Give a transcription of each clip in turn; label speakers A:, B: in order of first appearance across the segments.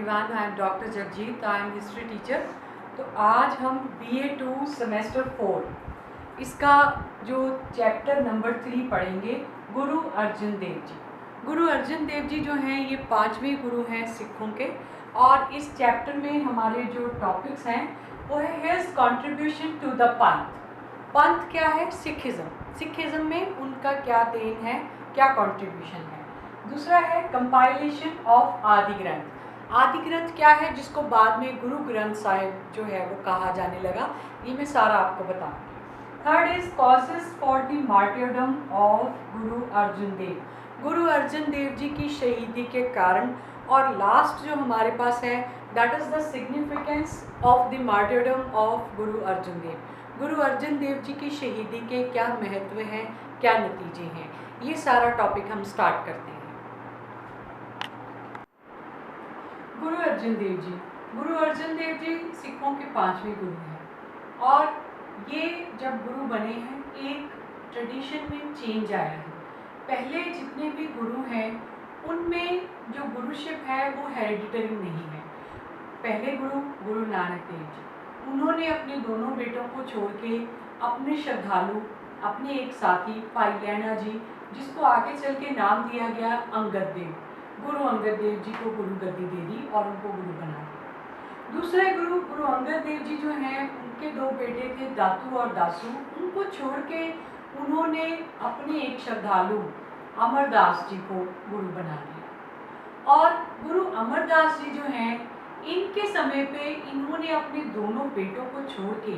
A: everyone, I am Dr. Jagjit, I am history teacher. तो आज हम BA2 सेमेस्टर 4 इसका जो चैप्टर नंबर 3 पढ़ेंगे, गुरु अर्जन देव जी। गुरु अर्जन देव जी जो हैं ये 5वें गुरु हैं सिखों के, और इस चैप्टर में हमारे जो टॉपिक्स हैं वो है हिज कंट्रीब्यूशन टू द पंथ। पंथ क्या है? सिखिज़म। सिखिज़म में उनका क्या देन है, क्या कंट्रीब्यूशन है। दूसरा है कंपाइलेशन ऑफ आदि ग्रंथ। आदि ग्रंथ क्या है, जिसको बाद में गुरु ग्रंथ साहिब जो है वो कहा जाने लगा, ये मैं सारा आपको बताऊंगी। Third is causes for the martyrdom of Guru Arjan देव। गुरु अर्जन देव जी की शहीदी के कारण। और लास्ट जो हमारे पास है that is the significance of the martyrdom of Guru Arjan देव। गुरु अर्जन देव जी की शहीदी के क्या महत्व हैं, क्या नतीजे हैं, ये सारा टॉपिक हम स्टार्ट करते हैं। गुरु अर्जन देव जी। गुरु अर्जन देव जी सिखों के 5वें गुरु हैं, और ये जब गुरु बने हैं एक ट्रेडिशन में चेंज आया है। पहले जितने भी गुरु हैं उनमें जो गुरुशिप है वो हेरिडिटरी नहीं है। पहले गुरु गुरु नानक देव जी, उन्होंने अपने दोनों बेटों को छोड़ के अपने श्रद्धालु, अपने एक साथी भाई लैना जी, जिसको आगे चल के नाम दिया गया अंगद देव, गुरु अंगद देव जी को गुरु गद्दी दे दी और उनको गुरु बना दिया। दूसरे गुरु गुरु अंगद देव जी जो हैं उनके दो बेटे थे दातू और दासू, उनको छोड़ के उन्होंने अपने एक श्रद्धालु अमरदास जी को गुरु बना दिया। और गुरु अमरदास जी जो हैं इनके समय पे इन्होंने अपने दोनों बेटों को छोड़ के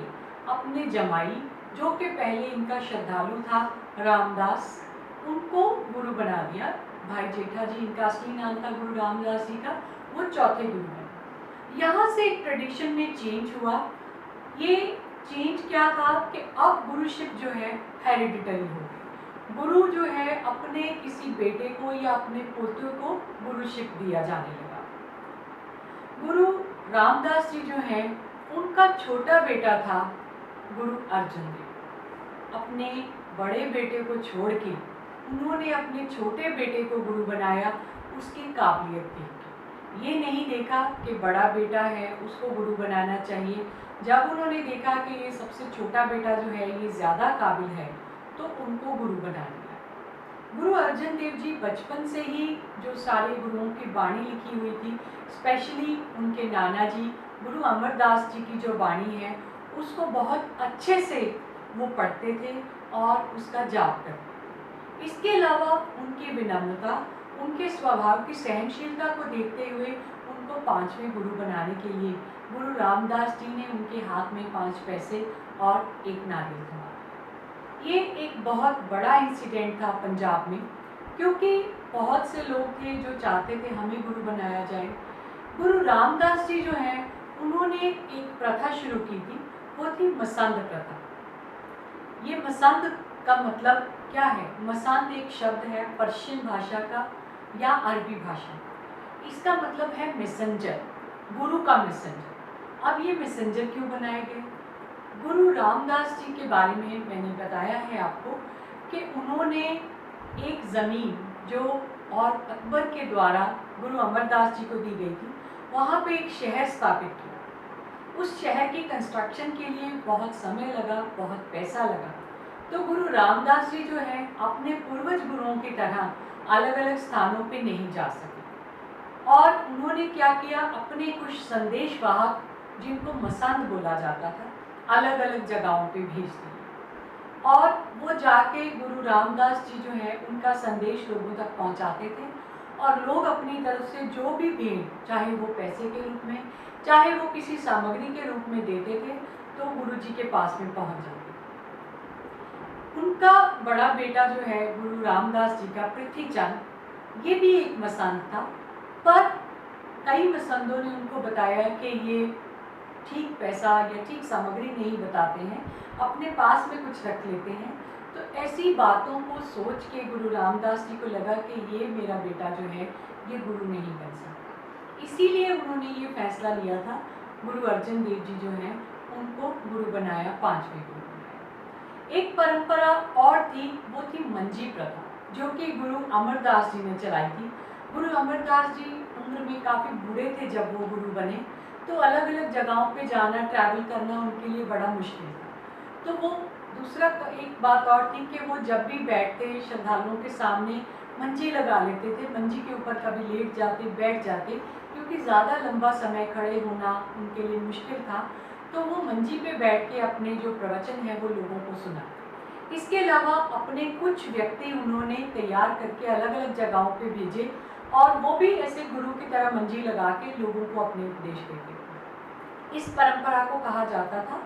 A: अपने जमाई, जो कि पहले इनका श्रद्धालु था रामदास, उनको गुरु बना दिया। भाई जेठा जी, इनका असली नाम था गुरु रामदास जी का, वो चौथे गुरु बने। यहाँ से एक ट्रेडिशन में चेंज हुआ। ये चेंज क्या था कि अब गुरुशिप जो है हेरिडिटरी हो गई। गुरु जो है अपने किसी बेटे को या अपने पोते को गुरुशिप दिया जाने लगा। गुरु रामदास जी जो हैं उनका छोटा बेटा था गुरु अर्जन देव। अपने बड़े बेटे को छोड़ के उन्होंने अपने छोटे बेटे को गुरु बनाया उसकी काबिलियत देख के। ये नहीं देखा कि बड़ा बेटा है उसको गुरु बनाना चाहिए। जब उन्होंने देखा कि ये सबसे छोटा बेटा जो है ये ज़्यादा काबिल है तो उनको गुरु बना दिया। गुरु अर्जन देव जी बचपन से ही जो सारे गुरुओं की बाणी लिखी हुई थी, स्पेशली उनके नाना जी गुरु अमरदास जी की जो बाणी है उसको बहुत अच्छे से वो पढ़ते थे और उसका जाप करते। इसके अलावा उनकी विनम्रता, उनके स्वभाव की सहनशीलता को देखते हुए उनको 5वें गुरु बनाने के लिए गुरु रामदास जी ने उनके हाथ में 5 पैसे और एक नारियल थमा। ये एक बहुत बड़ा इंसिडेंट था पंजाब में, क्योंकि बहुत से लोग थे जो चाहते थे हमें गुरु बनाया जाए। गुरु रामदास जी जो हैं उन्होंने एक प्रथा शुरू की थी, वो थी मसंद प्रथा। ये मसंद का मतलब क्या है? मसंद एक शब्द है पर्शियन भाषा का या अरबी भाषा का। इसका मतलब है मैसेंजर, गुरु का मैसेंजर। अब ये मैसेंजर क्यों बनाए गए? गुरु रामदास जी के बारे में मैंने बताया है आपको कि उन्होंने एक ज़मीन जो और अकबर के द्वारा गुरु अमरदास जी को दी गई थी, वहाँ पे एक शहर स्थापित किया। उस शहर की कंस्ट्रक्शन के लिए बहुत समय लगा, बहुत पैसा लगा। तो गुरु रामदास जी जो है अपने पूर्वज गुरुओं की तरह अलग अलग स्थानों पे नहीं जा सके, और उन्होंने क्या किया, अपने कुछ संदेश वाहक जिनको मसंद बोला जाता था अलग अलग जगहों पे भेज दिए, और वो जाके गुरु रामदास जी जो है उनका संदेश लोगों तक पहुंचाते थे। और लोग अपनी तरफ से जो भी भेंट, चाहे वो पैसे के रूप में, चाहे वो किसी सामग्री के रूप में देते थे, तो गुरु जी के पास में पहुँच जाते। उनका बड़ा बेटा जो है गुरु रामदास जी का पृथ्वीचंद, ये भी एक मसंद था, पर कई मसंदों ने उनको बताया कि ये ठीक पैसा या ठीक सामग्री नहीं बताते हैं, अपने पास में कुछ रख लेते हैं। तो ऐसी बातों को सोच के गुरु रामदास जी को लगा कि ये मेरा बेटा जो है ये गुरु नहीं बन सकता। इसीलिए उन्होंने ये फैसला लिया था, गुरु अर्जन देव जी जो हैं उनको गुरु बनाया, 5वें गुरु। एक परंपरा और थी, वो थी मंजी प्रथा, जो कि गुरु अमरदास जी ने चलाई थी। गुरु अमरदास जी उम्र में काफ़ी बूढ़े थे जब वो गुरु बने, तो अलग अलग जगहों पे जाना, ट्रैवल करना उनके लिए बड़ा मुश्किल था। तो वो दूसरा एक बात और थी कि वो जब भी बैठते श्रद्धालुओं के सामने मंजी लगा लेते थे, मंजी के ऊपर कभी लेट जाते, बैठ जाते, क्योंकि ज़्यादा लंबा समय खड़े होना उनके लिए मुश्किल था। तो वो मंजी पे बैठ के अपने जो प्रवचन है वो लोगों को सुनाते। इसके अलावा अपने कुछ व्यक्ति उन्होंने तैयार करके अलग अलग जगहों पे भेजे और वो भी ऐसे गुरु की तरह मंजी लगा के लोगों को अपने उपदेश देते थे। इस परंपरा को कहा जाता था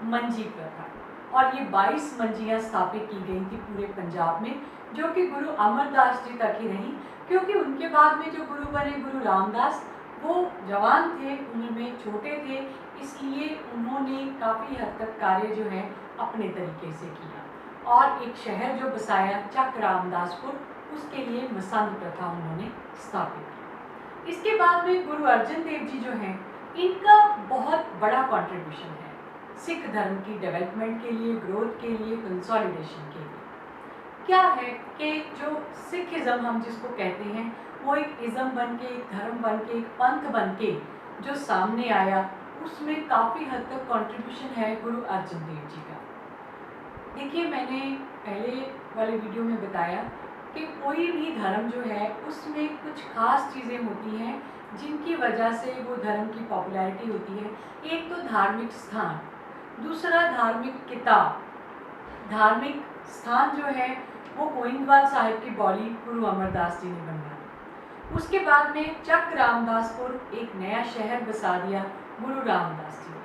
A: मंजी प्रथा, और ये 22 मंजियाँ स्थापित की गई थी पूरे पंजाब में, जो कि गुरु अमरदास जी तक ही रही, क्योंकि उनके बाद में जो गुरु बने गुरु रामदास, वो जवान थे, उम्र में छोटे थे, इसलिए उन्होंने काफ़ी हद तक कार्य जो है अपने तरीके से किया और एक शहर जो बसाया चक रामदासपुर, उसके लिए मसंद प्रथा उन्होंने स्थापित की। इसके बाद में गुरु अर्जन देव जी जो हैं, इनका बहुत बड़ा कंट्रीब्यूशन है सिख धर्म की डेवलपमेंट के लिए, ग्रोथ के लिए, कंसोलिडेशन के लिए। क्या है कि जो सिखिज़म हम जिसको कहते हैं, वो एक इज़म बन के, एक धर्म बन के, एक पंथ बन के जो सामने आया, उसमें काफ़ी हद तक कंट्रीब्यूशन है गुरु अर्जन देव जी का। देखिए, मैंने पहले वाले वीडियो में बताया कि कोई भी धर्म जो है उसमें कुछ खास चीज़ें होती हैं जिनकी वजह से वो धर्म की पॉपुलैरिटी होती है। एक तो धार्मिक स्थान, दूसरा धार्मिक किताब। धार्मिक स्थान जो है वो गोइंदवाल साहिब की बौली गुरु अमरदास जी ने बनवाई। उसके बाद में चक रामदासपुर एक नया शहर बसा दिया गुरु रामदास जी ने।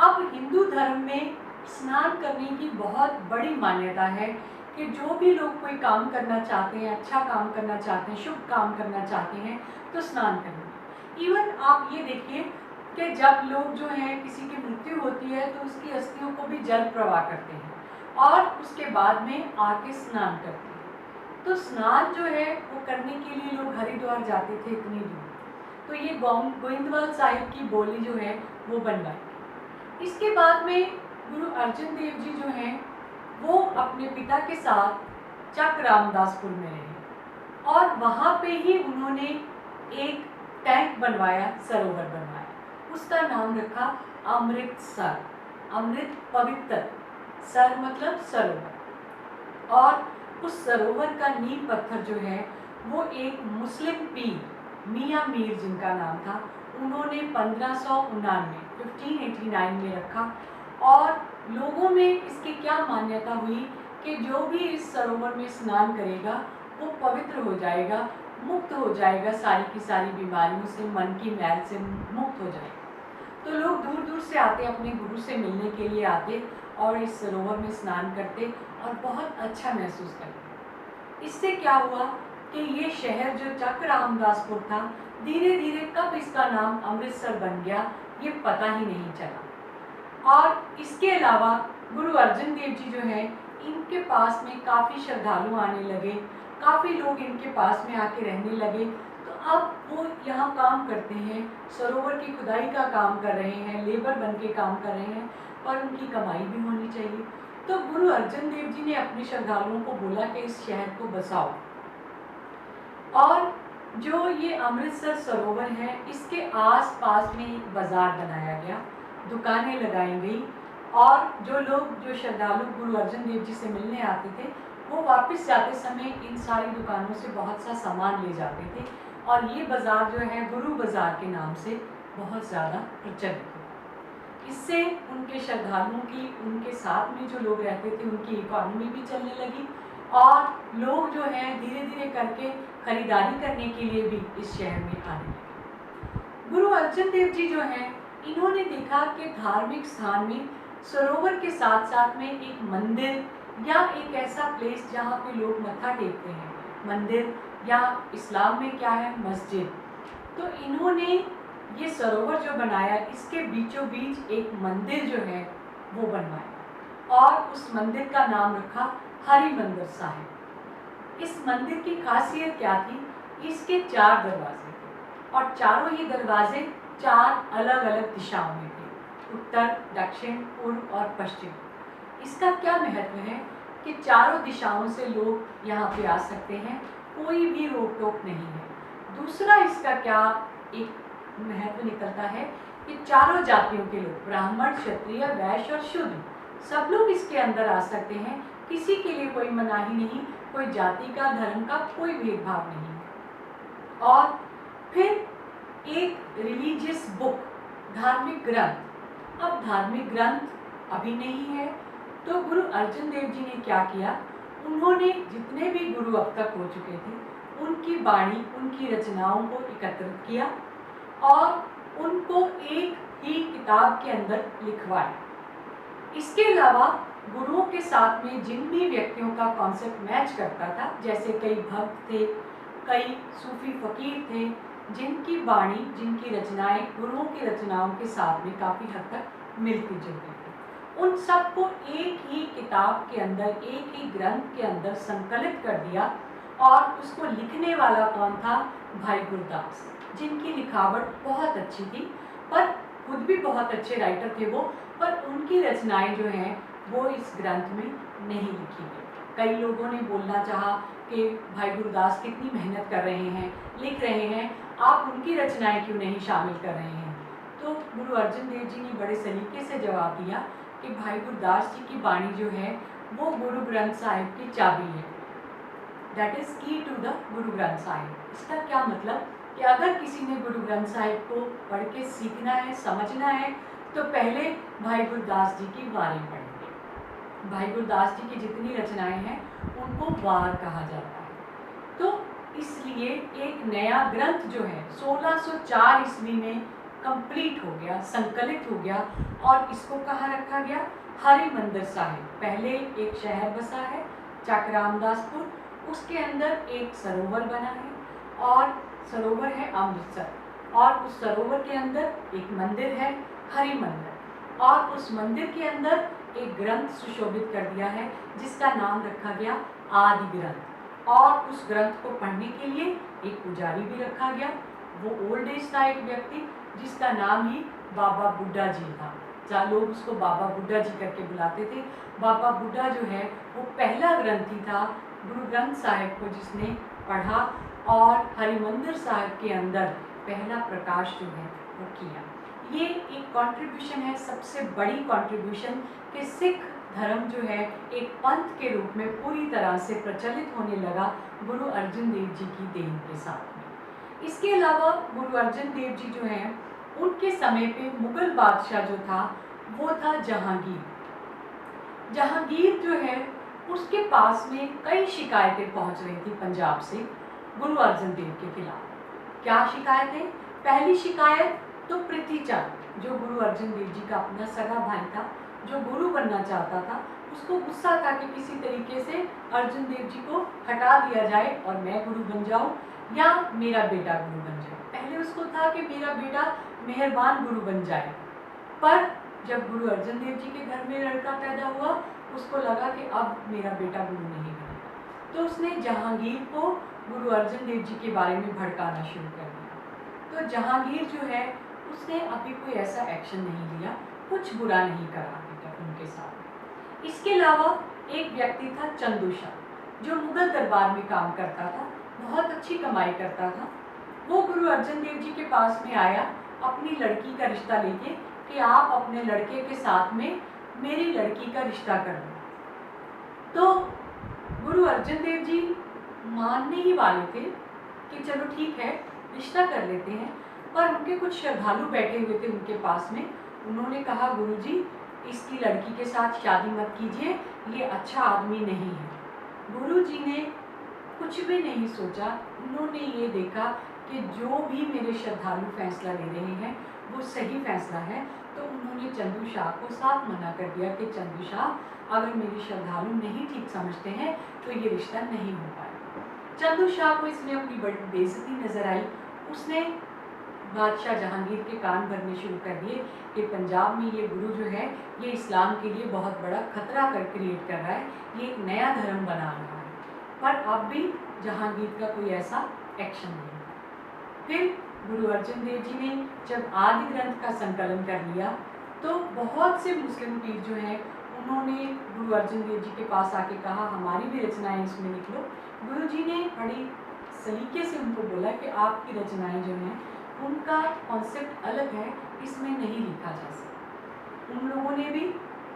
A: अब हिंदू धर्म में स्नान करने की बहुत बड़ी मान्यता है कि जो भी लोग कोई काम करना चाहते हैं, अच्छा काम करना चाहते हैं, शुभ काम करना चाहते हैं, तो स्नान करेंगे। इवन आप ये देखिए कि जब लोग जो हैं, किसी की मृत्यु होती है तो उसकी अस्थियों को भी जल प्रवाह करते हैं और उसके बाद में आके स्नान करते हैं। तो स्नान जो है वो करने के लिए लोग हरिद्वार जाते थे इतनी दूर, तो ये गोइंदवाल साहिब की बोली जो है वो बनवाई। इसके बाद में गुरु अर्जन देव जी जो हैं वो अपने पिता के साथ चक रामदासपुर में रहे और वहाँ पे ही उन्होंने एक टैंक बनवाया, सरोवर बनवाया। उसका नाम रखा अमृतसर। अमृत पवित्र, सर मतलब सरोवर। और उस सरोवर का नींव पत्थर जो है वो एक मुस्लिम पीर मियाँ मीर जिनका नाम था, उन्होंने 1589 में रखा। और लोगों में इसकी क्या मान्यता हुई कि जो भी इस सरोवर में स्नान करेगा वो पवित्र हो जाएगा, मुक्त हो जाएगा सारी की सारी बीमारियों से, मन की मैल से मुक्त हो जाएगा। तो लोग दूर दूर से आते, अपने गुरु से मिलने के लिए आते और इस सरोवर में स्नान करते और बहुत अच्छा महसूस करते। इससे क्या हुआ कि ये शहर जो चक रामदासपुर था, धीरे धीरे कब इसका नाम अमृतसर बन गया ये पता ही नहीं चला। और इसके अलावा गुरु अर्जन देव जी जो हैं, इनके पास में काफ़ी श्रद्धालु आने लगे, काफ़ी लोग इनके पास में आके रहने लगे। तो अब वो यहाँ काम करते हैं, सरोवर की खुदाई का काम कर रहे हैं, लेबर बन के काम कर रहे हैं, पर उनकी कमाई भी होनी चाहिए। तो गुरु अर्जन देव जी ने अपने श्रद्धालुओं को बोला कि इस शहर को बसाओ। और जो ये अमृतसर सरोवर है, इसके आस पास में एक बाज़ार बनाया गया, दुकानें लगाई गई और जो लोग, जो श्रद्धालु गुरु अर्जन देव जी से मिलने आते थे, वो वापस जाते समय इन सारी दुकानों से बहुत सा सामान ले जाते थे और ये बाज़ार जो है गुरु बाज़ार के नाम से बहुत ज़्यादा प्रचलित हुआ। इससे उनके श्रद्धालुओं की, उनके साथ में जो लोग रहते थे, उनकी इकॉनमी भी चलने लगी और लोग जो हैं धीरे धीरे करके खरीदारी करने के लिए भी इस शहर में आने लगे। गुरु अर्जन देव जी जो हैं, इन्होंने देखा कि धार्मिक स्थान में सरोवर के साथ साथ में एक मंदिर या एक ऐसा प्लेस जहाँ पे लोग मत्था टेकते हैं, मंदिर या इस्लाम में क्या है मस्जिद, तो इन्होंने ये सरोवर जो बनाया, इसके बीचों बीच एक मंदिर जो है वो बनवाया और उस मंदिर का नाम रखा हरि मंदिर साहिब। इस मंदिर की खासियत क्या थी? इसके 4 दरवाजे थे और चारों ही दरवाजे 4 अलग अलग दिशाओं में थे, उत्तर, दक्षिण, पूर्व और पश्चिम। इसका क्या महत्व है कि चारों दिशाओं से लोग यहाँ पे आ सकते हैं, कोई भी रोक टोक नहीं है। दूसरा इसका क्या एक महत्व निकलता है कि चारों जातियों के लोग, ब्राह्मण, क्षत्रिय, वैश्य और शूद्र, सब लोग इसके अंदर आ सकते हैं। किसी के लिए कोई मनाही नहीं, कोई जाति का, धर्म का कोई भेदभाव नहीं। और फिर एक रिलीजियस बुक, धार्मिक ग्रंथ। अब धार्मिक ग्रंथ अभी नहीं है, तो गुरु अर्जुन देव जी ने क्या किया, उन्होंने जितने भी गुरु अब तक हो चुके थे उनकी वाणी, उनकी रचनाओं को एकत्रित किया और उनको एक ही किताब के अंदर लिखवाया। इसके अलावा गुरुओं के साथ में जिन भी व्यक्तियों का कॉन्सेप्ट मैच करता था, जैसे कई भक्त थे, कई सूफी फकीर थे, जिनकी वाणी, जिनकी रचनाएं गुरुओं की रचनाओं के साथ में काफ़ी हद तक मिलती जुलती थी, उन सबको एक ही किताब के अंदर, एक ही ग्रंथ के अंदर संकलित कर दिया। और उसको लिखने वाला कौन था? भाई गुरदास, जिनकी लिखावट बहुत अच्छी थी, पर खुद भी बहुत अच्छे राइटर थे वो, पर उनकी रचनाएं जो हैं वो इस ग्रंथ में नहीं लिखी गई। कई लोगों ने बोलना चाहा कि भाई गुरदास कितनी मेहनत कर रहे हैं, लिख रहे हैं, आप उनकी रचनाएं क्यों नहीं शामिल कर रहे हैं? तो गुरु अर्जुन देव जी ने बड़े सलीके से जवाब दिया कि भाई गुरदास जी की वाणी जो है वो गुरु ग्रंथ साहिब की चाबी है, दैट इज की टू द गुरु ग्रंथ साहिब। इसका क्या मतलब कि अगर किसी ने गुरु ग्रंथ साहिब को पढ़ के सीखना है, समझना है, तो पहले भाई गुरदास जी की वाणी पढ़ेंगे। भाई गुरदास जी की जितनी रचनाएं हैं उनको वार कहा जाता है। तो इसलिए एक नया ग्रंथ जो है 1604 ईस्वी में कंप्लीट हो गया, संकलित हो गया, और इसको कहाँ रखा गया? हरिमंदिर साहिब। पहले एक शहर बसा है चकरामदासपुर, उसके अंदर एक सरोवर बना है, और सरोवर है अमृतसर, और उस सरोवर के अंदर एक मंदिर है, हरि मंदिर, और उस मंदिर के अंदर एक ग्रंथ सुशोभित कर दिया है जिसका नाम रखा गया आदि ग्रंथ। और उस ग्रंथ को पढ़ने के लिए एक पुजारी भी रखा गया, वो ओल्ड एज का एक व्यक्ति जिसका नाम ही बाबा बुड्ढा जी था। जहाँ लोग उसको बाबा बुड्ढा जी करके बुलाते थे। बाबा बुड्ढा जो है वो पहला ग्रंथी था गुरु ग्रंथ साहिब को जिसने पढ़ा और हरिमंदिर साहिब के अंदर पहला प्रकाश जो है वो किया। ये एक कंट्रीब्यूशन है, सबसे बड़ी कंट्रीब्यूशन, कि सिख धर्म जो है एक पंथ के रूप में पूरी तरह से प्रचलित होने लगा गुरु अर्जुन देव जी की देन के साथ में। इसके अलावा गुरु अर्जुन देव जी जो हैं उनके समय पे मुगल बादशाह जो था वो था जहांगीर। जहांगीर जो है उसके पास में कई शिकायतें पहुंच रही थी पंजाब से गुरु अर्जुन देव के खिलाफ। क्या शिकायतें? पहली शिकायत तो पृथ्वीचंद, जो गुरु अर्जुन देव जी का अपना सगा भाई था, जो गुरु बनना चाहता था, उसको गुस्सा था कि किसी तरीके से अर्जुन देव जी को हटा दिया जाए और मैं गुरु बन जाऊं या मेरा बेटा गुरु बन जाए। पहले उसको था कि मेरा बेटा मेहरबान गुरु बन जाए, पर जब गुरु अर्जुन देव जी के घर में लड़का पैदा हुआ उसको लगा कि अब मेरा बेटा गुरु नहीं बनेगा, तो उसने जहांगीर को गुरु अर्जुन देव जी के बारे में भड़काना शुरू कर दिया। तो जहांगीर जो है उसने अभी कोई ऐसा एक्शन नहीं लिया, कुछ बुरा नहीं करा अभी तक उनके साथ। इसके अलावा एक व्यक्ति था चंदू शाह, जो मुगल दरबार में काम करता था, बहुत अच्छी कमाई करता था। वो गुरु अर्जुन देव जी के पास में आया अपनी लड़की का रिश्ता लेके कि आप अपने लड़के के साथ में मेरी लड़की का रिश्ता कर दो। तो गुरु अर्जुन देव जी मानने ही वाले थे कि चलो ठीक है रिश्ता कर लेते हैं, पर उनके कुछ श्रद्धालु बैठे हुए थे उनके पास में। उन्होंने कहा गुरुजी इसकी लड़की के साथ शादी मत कीजिए, ये अच्छा आदमी नहीं है। गुरुजी ने कुछ भी नहीं सोचा, उन्होंने ये देखा कि जो भी मेरे श्रद्धालु फैसला ले रहे हैं वो सही फैसला है, तो उन्होंने चंदू शाह को साफ मना कर दिया कि चंदू शाह अगर मेरे श्रद्धालु नहीं ठीक समझते हैं तो ये रिश्ता नहीं हो पाएगा। चंदू शाह को इसमें अपनी बड़ी बेइज्जती नजर आई। उसने बादशाह जहांगीर के कान भरने शुरू कर दिए कि पंजाब में ये गुरु जो है ये इस्लाम के लिए बहुत बड़ा खतरा क्रिएट कर रहा है, ये एक नया धर्म बना रहा है। पर अब भी जहांगीर का कोई ऐसा एक्शन नहीं। फिर गुरु अर्जुन देव जी ने जब आदि ग्रंथ का संकलन कर लिया तो बहुत से मुस्लिम पीर जो हैं उन्होंने गुरु अर्जुन देव जी के पास आके कहा हमारी भी रचनाएं इसमें लिख लो। गुरु जी ने बड़ी सलीके से उनको बोला कि आपकी रचनाएं जो हैं उनका कॉन्सेप्ट अलग है, इसमें नहीं लिखा जा सकता। उन लोगों ने भी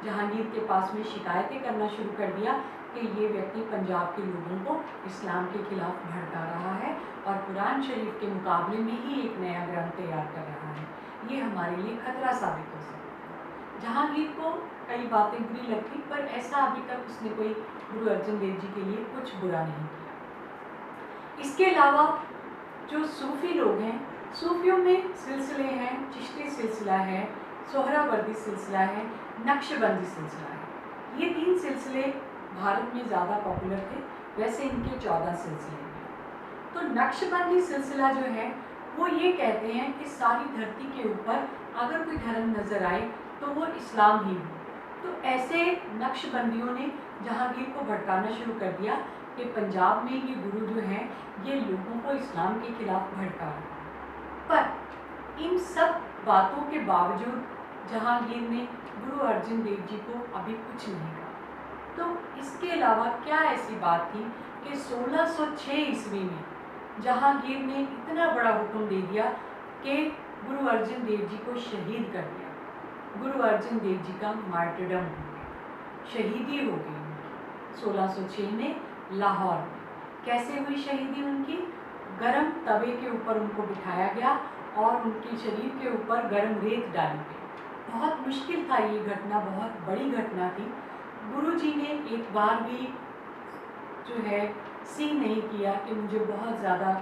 A: जहांगीर के पास में शिकायतें करना शुरू कर दिया कि ये व्यक्ति पंजाब के लोगों को इस्लाम के खिलाफ भड़का रहा है और कुरान शरीफ के मुकाबले में ही एक नया ग्रंथ तैयार कर रहा है, ये हमारे लिए खतरा साबित हो सकता है। जहांगीर को कई बातें बुरी लगती, पर ऐसा अभी तक उसने कोई गुरु अर्जन देव जी के लिए कुछ बुरा नहीं किया। इसके अलावा जो सूफी लोग हैं, सूफियों में सिलसिले हैं, चिश्ती सिलसिला है, सोहरावर्दी सिलसिला है, नक्शबंदी सिलसिला है। ये 3 सिलसिले भारत में ज़्यादा पॉपुलर थे, वैसे इनके 14 सिलसिले हैं। तो नक्शबंदी सिलसिला जो है वो ये कहते हैं कि सारी धरती के ऊपर अगर कोई धर्म नज़र आए तो वो इस्लाम ही हो। तो ऐसे नक्शबंदियों ने जहांगीर को भड़काना शुरू कर दिया कि पंजाब में ये गुरु जो हैं ये लोगों को इस्लाम के खिलाफ भड़का रहा है। पर इन सब बातों के बावजूद जहांगीर ने गुरु अर्जन देव जी को अभी कुछ नहीं कहा। तो इसके अलावा क्या ऐसी बात थी कि 1606 ईस्वी में जहांगीर ने इतना बड़ा हुक्म दे दिया कि गुरु अर्जन देव जी को शहीद कर दिया। गुरु अर्जन देव जी का मार्टरडम हो गया, शहीदी हो गई उनकी 1606 में लाहौर में। कैसे हुई शहीदी उनकी? गरम तवे के ऊपर उनको बिठाया गया और उनके शरीर के ऊपर गरम रेत डाली गई। बहुत मुश्किल था ये घटना, बहुत बड़ी घटना थी। गुरु जी ने एक बार भी जो है सी नहीं किया कि मुझे बहुत ज़्यादा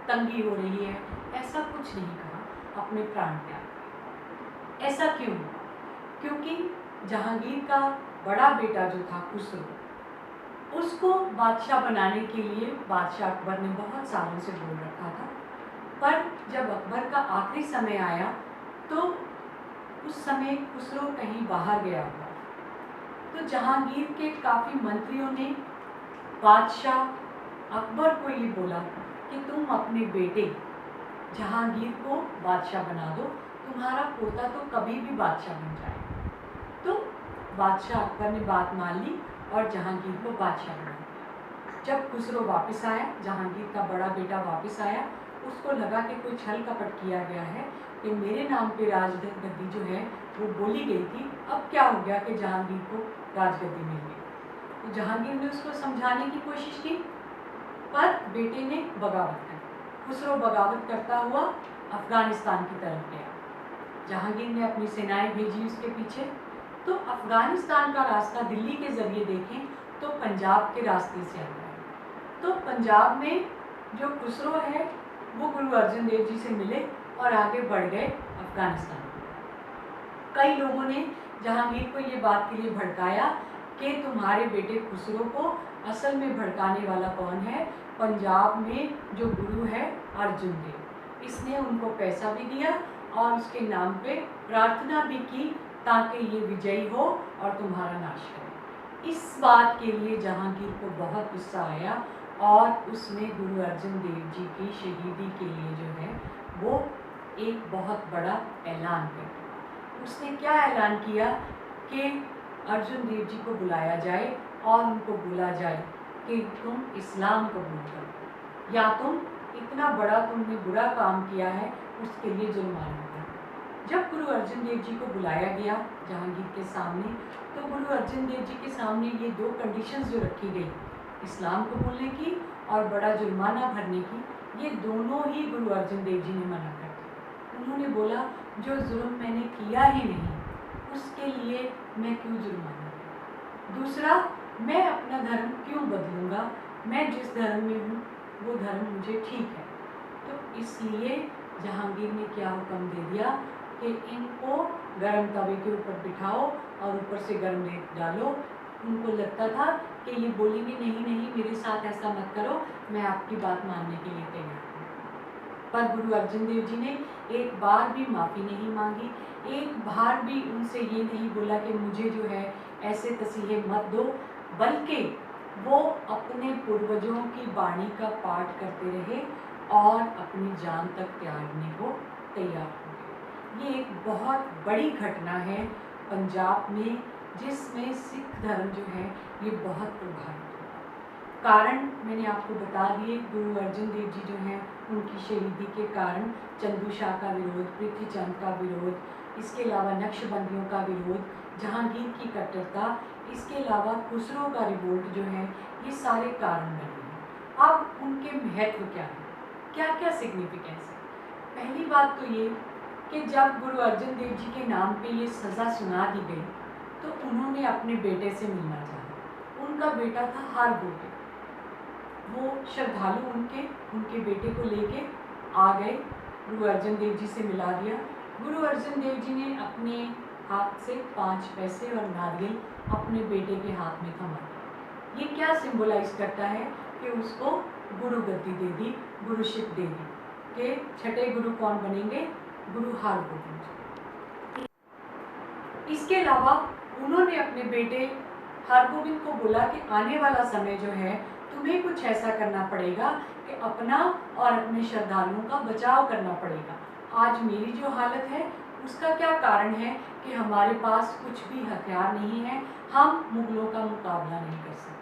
A: तंगी हो रही है, ऐसा कुछ नहीं कहा, अपने प्राण त्याग। ऐसा क्यों? क्योंकि जहांगीर का बड़ा बेटा जो था खुसरो, उसको बादशाह बनाने के लिए बादशाह अकबर ने बहुत सालों से बोल रखा था। पर जब अकबर का आखिरी समय आया तो उस समय खुसरो कहीं बाहर गया हुआ। तो जहांगीर के काफ़ी मंत्रियों ने बादशाह अकबर को ये बोला कि तुम अपने बेटे जहांगीर को बादशाह बना दो, तुम्हारा पोता तो कभी भी बादशाह बन जाए। तो बादशाह अकबर ने बात मान ली और जहांगीर को बादशाह बना दिया। जब खुसरो वापस आया, जहांगीर का बड़ा बेटा वापस आया, उसको लगा कि कोई छल कपट किया गया है कि मेरे नाम पे राजगद्दी जो है वो बोली गई थी, अब क्या हो गया कि जहांगीर को राजगद्दी मिल गई। तो जहांगीर ने उसको समझाने की कोशिश की, पर बेटे ने बगावत कर। खुसरो बगावत करता हुआ अफ़गानिस्तान की तरफ गया। जहांगीर ने अपनी सेनाएं भेजी उसके पीछे। तो अफ़गानिस्तान का रास्ता दिल्ली के ज़रिए देखें तो पंजाब के रास्ते से आता है। तो पंजाब में जो खुसरो है वो गुरु अर्जन देव जी से मिले और आगे बढ़ गए अफ़गानिस्तान। कई लोगों ने जहांगीर को ये बात के लिए भड़काया कि तुम्हारे बेटे खुसरो को असल में भड़काने वाला कौन है? पंजाब में जो गुरु है अर्जुन देव। इसने उनको पैसा भी दिया और उसके नाम पे प्रार्थना भी की ताकि ये विजयी हो और तुम्हारा नाश करे। इस बात के लिए जहांगीर को बहुत गुस्सा आया और उसने गुरु अर्जन देव जी की शहीदी के लिए जो है वो एक बहुत बड़ा ऐलान कर दिया। उसने क्या ऐलान किया कि अर्जुन देव जी को बुलाया जाए और उनको बोला जाए कि तुम इस्लाम कबूल करो या तुम इतना बड़ा तुमने बुरा काम किया है उसके लिए जुर्माना करो। जब गुरु अर्जन देव जी को बुलाया गया जहांगीर के सामने, तो गुरु अर्जन देव जी के सामने ये 2 कंडीशंस जो रखी गई, इस्लाम कबूलने की और बड़ा जुर्माना भरने की, ये दोनों ही गुरु अर्जन देव जी ने मना कर दिया। उन्होंने बोला जो जुर्म मैंने किया ही नहीं उसके लिए मैं क्यों जुर्माना दूं? दूसरा, मैं अपना धर्म क्यों बदलूँगा? मैं जिस धर्म में हूँ वो धर्म मुझे ठीक है। तो इसलिए जहांगीर ने क्या हुक्म दे दिया कि इनको गर्म तवे के ऊपर बिठाओ और ऊपर से गर्म रेत डालो। उनको लगता था कि ये बोलेंगे नहीं नहीं मेरे साथ ऐसा मत करो, मैं आपकी बात मानने के लिए तैयार हूँ। पर गुरु अर्जन देव जी ने एक बार भी माफ़ी नहीं मांगी, एक बार भी उनसे ये नहीं बोला कि मुझे जो है ऐसे तसीहे मत दो, बल्कि वो अपने पूर्वजों की वाणी का पाठ करते रहे और अपनी जान तक त्यागने को तैयार हो गए। ये एक बहुत बड़ी घटना है पंजाब में जिसमें सिख धर्म जो है ये बहुत प्रभावित हुआ। कारण मैंने आपको बता दिए। गुरु अर्जन देव जी जो हैं उनकी शहीदी के कारण चंदू शाह का विरोध, पृथ्वीचंद का विरोध, इसके अलावा नक्शबंदियों का विरोध, जहांगीर की कट्टरता, इसके अलावा खुसरो का रिवोल्ट जो है, ये सारे कारण बने हैं। अब उनके महत्व क्या है, क्या क्या सिग्निफिकेंस है? पहली बात तो ये कि जब गुरु अर्जन देव जी के नाम पे ये सज़ा सुना दी गई तो उन्होंने अपने बेटे से मिलना चाहा। उनका बेटा था हरगोबिंद, वो श्रद्धालु उनके बेटे को लेके आ गए, गुरु अर्जन देव जी से मिला दिया। गुरु अर्जन देव जी ने अपने हाथ से 5 पैसे और नारियल अपने बेटे के हाथ में थमा दिया। ये क्या सिंबलाइज करता है कि उसको गुरु गद्दी दे दी, गुरुशिप दे दी, कि छठे गुरु कौन बनेंगे? गुरु हरगोबिंद। इसके अलावा उन्होंने अपने बेटे हरगोबिंद को बोला कि आने वाला समय जो है तुम्हें कुछ ऐसा करना पड़ेगा कि अपना और अपने श्रद्धालुओं का बचाव करना पड़ेगा। आज मेरी जो हालत है उसका क्या कारण है कि हमारे पास कुछ भी हथियार नहीं है, हम मुगलों का मुकाबला नहीं कर सकते।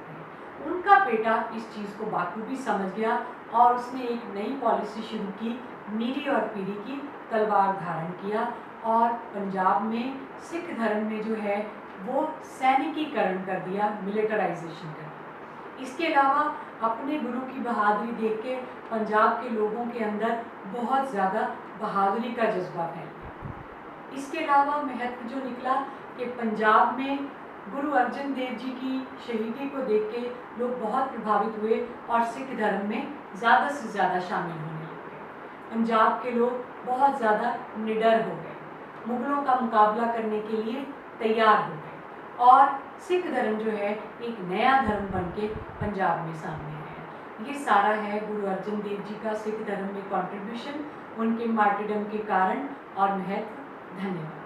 A: उनका बेटा इस चीज़ को बाखूबी समझ गया और उसने एक नई पॉलिसी शुरू की, मीरी और पीरी की, तलवार धारण किया और पंजाब में सिख धर्म में जो है वो सैनिकीकरण कर दिया, मिलिटराइजेशन कर दिया। इसके अलावा अपने गुरु की बहादुरी देख के पंजाब के लोगों के अंदर बहुत ज़्यादा बहादुरी का जज्बा फैल गया। इसके अलावा महत्व जो निकला कि पंजाब में गुरु अर्जन देव जी की शहीदी को देख के लोग बहुत प्रभावित हुए और सिख धर्म में ज़्यादा से ज़्यादा शामिल होने लगे। पंजाब के लोग बहुत ज़्यादा निडर हो गए, मुगलों का मुकाबला करने के लिए तैयार हो गए और सिख धर्म जो है एक नया धर्म बन के पंजाब में सामने आया। ये सारा है गुरु अर्जन देव जी का सिख धर्म में कंट्रीब्यूशन, उनके मार्टिडम के कारण और महत्व। धन्यवाद।